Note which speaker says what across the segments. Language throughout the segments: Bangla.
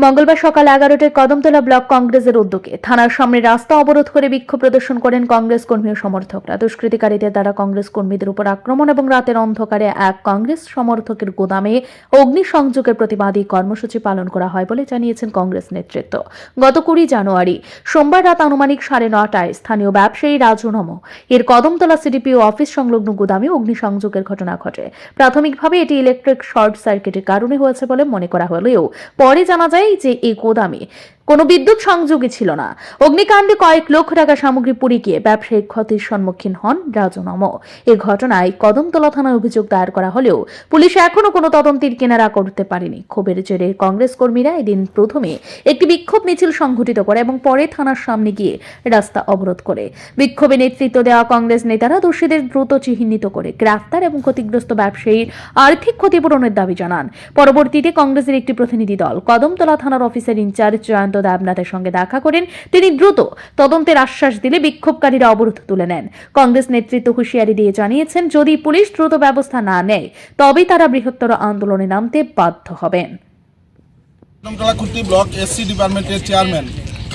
Speaker 1: মঙ্গলবার সকাল 11টায় কদমতলা ব্লক কংগ্রেসের উদ্যোগে থানার সামনে রাস্তা অবরোধ করে বিক্ষোভ প্রদর্শন করেন কংগ্রেস কর্মী ও সমর্থকরা। দুষ্কৃতিকারীদের দ্বারা কংগ্রেস কর্মীদের উপর আক্রমণ এবং রাতের অন্ধকারে এক কংগ্রেস সমর্থকের গোদামে অগ্নিসংযোগের প্রতিবাদী কর্মসূচি পালন করা হয় বলে জানিয়েছেন কংগ্রেস নেতৃত্ব। গত 20 জানুয়ারি সোমবার রাত আনুমানিক 9:30টায় স্থানীয় ব্যবসায়ী রাজু নম এর কদমতলা সিডিপিও অফিস সংলগ্ন গোদামে অগ্নিসংযোগের ঘটনা ঘটে। প্রাথমিকভাবে এটি ইলেকট্রিক শর্ট সার্কিটের কারণে হয়েছে বলে মনে করা হলেও পরে জানা যায় যে এই গোদামে কোনো বিদ্যুৎ সংযোগই ছিল না। অগ্নিকাণ্ডে কয়েক লক্ষ টাকা সামগ্রী পুড়ে গিয়ে ব্যবসায়িক ক্ষতির সম্মুখীন হন রাজু নম। এই ঘটনায় কদমতলা থানায় অভিযোগ দায়ের করা হলেও পুলিশ এখনো কোনো তদন্তের কিনারা করতে পারেনি। ক্ষোভের জেরে কংগ্রেস কর্মীরা এদিন প্রথমে একটি বিক্ষোভ মিছিল সংঘটিত করে এবং পরে থানার সামনে গিয়ে রাস্তা অবরোধ করে। বিক্ষোভে নেতৃত্ব দেওয়া কংগ্রেস নেতারা দোষীদের দ্রুত চিহ্নিত করে গ্রেফতার এবং ক্ষতিগ্রস্ত ব্যবসায়ীর আর্থিক ক্ষতিপূরণের দাবি জানান। পরবর্তীতে কংগ্রেসের একটি প্রতিনিধি দল কদমতলা থানার অফিসের ইনচার্জ জয়ন্ত দেবনাথের সঙ্গে দেখা করেন। তিনি দ্রুত তদন্তের আশ্বাস দিলে বিক্ষোভকারীরা অবরোধ তুলে নেন। কংগ্রেস নেতৃত্ব হুঁশিয়ারি দিয়ে জানিয়েছেন, যদি পুলিশ দ্রুত ব্যবস্থা না নেয় তবেই তারা বৃহত্তর আন্দোলনে নামতে বাধ্য হবেন।
Speaker 2: কদমতলা ব্লক এসসি ডিপার্টমেন্টের চেয়ারম্যান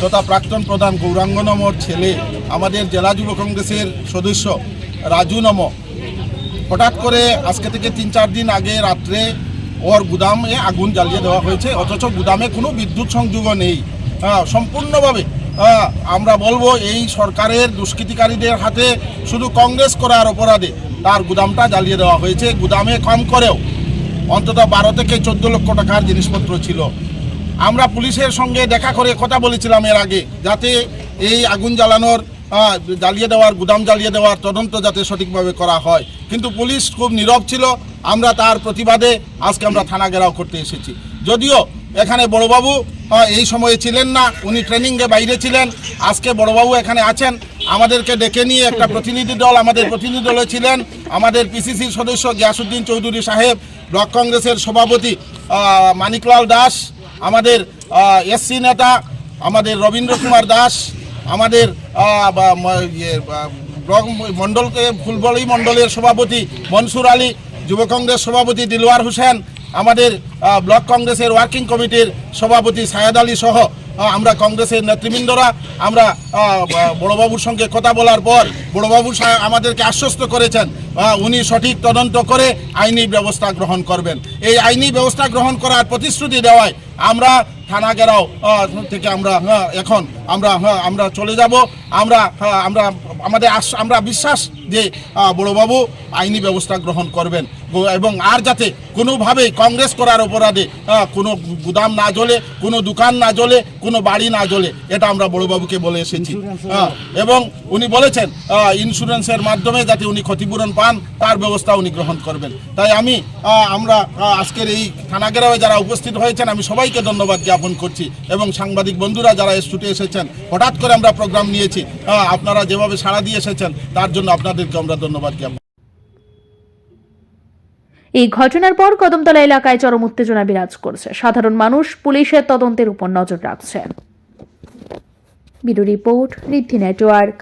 Speaker 2: তথা প্রাক্তন প্রধান গৌরাঙ্গ নমর ছেলে, আমাদের জেলা যুব কংগ্রেসের সদস্য রাজু নম, হঠাৎ করে আজকে থেকে 3-4 দিন আগে রাত্রে ওর গুদামে আগুন জ্বালিয়ে দেওয়া হয়েছে, অথচ গুদামে কোনো বিদ্যুৎ সংযোগও নেই। সম্পূর্ণভাবে আমরা বলবো এই সরকারের দুষ্কৃতিকারীদের হাতে শুধু কংগ্রেস করার অপরাধে তার গুদামটা জ্বালিয়ে দেওয়া হয়েছে। গুদামে কম করেও অন্তত 12 থেকে 14 লক্ষ টাকার জিনিসপত্র ছিল। আমরা পুলিশের সঙ্গে দেখা করে কথা বলেছিলাম এর আগে, যাতে এই আগুন জ্বালিয়ে দেওয়ার গুদাম জ্বালিয়ে দেওয়ার তদন্ত যাতে সঠিকভাবে করা হয়, কিন্তু পুলিশ খুব নীরব ছিল। আমরা তার প্রতিবাদে আজকে আমরা থানা ঘেরাও করতে এসেছি। যদিও এখানে বড়বাবু এই সময়ে ছিলেন না, উনি ট্রেনিংয়ে বাইরে ছিলেন। আজকে বড়বাবু এখানে আছেন, আমাদেরকে ডেকে নিয়ে একটা প্রতিনিধি দল, আমাদের প্রতিনিধি দলে ছিলেন আমাদের পিসিসির সদস্য গিয়াসউদ্দিন চৌধুরী সাহেব, ব্লক কংগ্রেসের সভাপতি মানিকলাল দাস, আমাদের এসসি নেতা আমাদের রবীন্দ্র কুমার দাস, আমাদের ব্লক মণ্ডলকে ফুলবড়ি মণ্ডলের সভাপতি মনসুর আলী, যুব কংগ্রেস সভাপতি দিলওয়ার হোসেন, আমাদের ব্লক কংগ্রেসের ওয়ার্কিং কমিটির সভাপতি সায়েদ আলী সহ আমরা কংগ্রেসের নেতৃবৃন্দরা আমরা বড়বাবুর সঙ্গে কথা বলার পর বড়বাবু আমাদেরকে আশ্বস্ত করেছেন উনি সঠিক তদন্ত করে আইনি ব্যবস্থা গ্রহণ করবেন। এই আইনি ব্যবস্থা গ্রহণ করার প্রতিশ্রুতি দেওয়ায় আমরা থানা ঘেরাও থেকে এখন আমরা চলে যাব। আমরা বিশ্বাস যে বড়বাবু আইনি ব্যবস্থা গ্রহণ করবেন এবং আর যাতে কোনোভাবেই কংগ্রেস করার অপরাধে কোনো গুদাম না জ্বলে, কোনো দোকান না জ্বলে, কোনো বাড়ি না জ্বলে, এটা আমরা বড়বাবুকে বলে এসেছি। এবং উনি বলেছেন ইন্স্যুরেন্সের মাধ্যমে যাতে উনি ক্ষতিপূরণ পান তার ব্যবস্থা উনি গ্রহণ করবেন। তাই আমরা আজকের এই থানা ঘেরাওয়ে যারা উপস্থিত হয়েছেন আমি সবাইকে ধন্যবাদ জ্ঞাপন করছি এবং সাংবাদিক বন্ধুরা যারা ছুটে এসেছেন, হঠাৎ করে আমরা প্রোগ্রাম নিয়েছি, আপনারা যেভাবে সাড়া দিয়ে এসেছেন তার জন্য আপনাদেরকে আমরা ধন্যবাদ জ্ঞাপন।
Speaker 1: এই ঘটনার পর কদমতলা এলাকায় চরম উত্তেজনা বিরাজ করছে। সাধারণ মানুষ পুলিশের তদন্তের উপর নজর রাখছে। ব্যুরো রিপোর্ট, ঋদ্ধি নেটওয়ার্ক।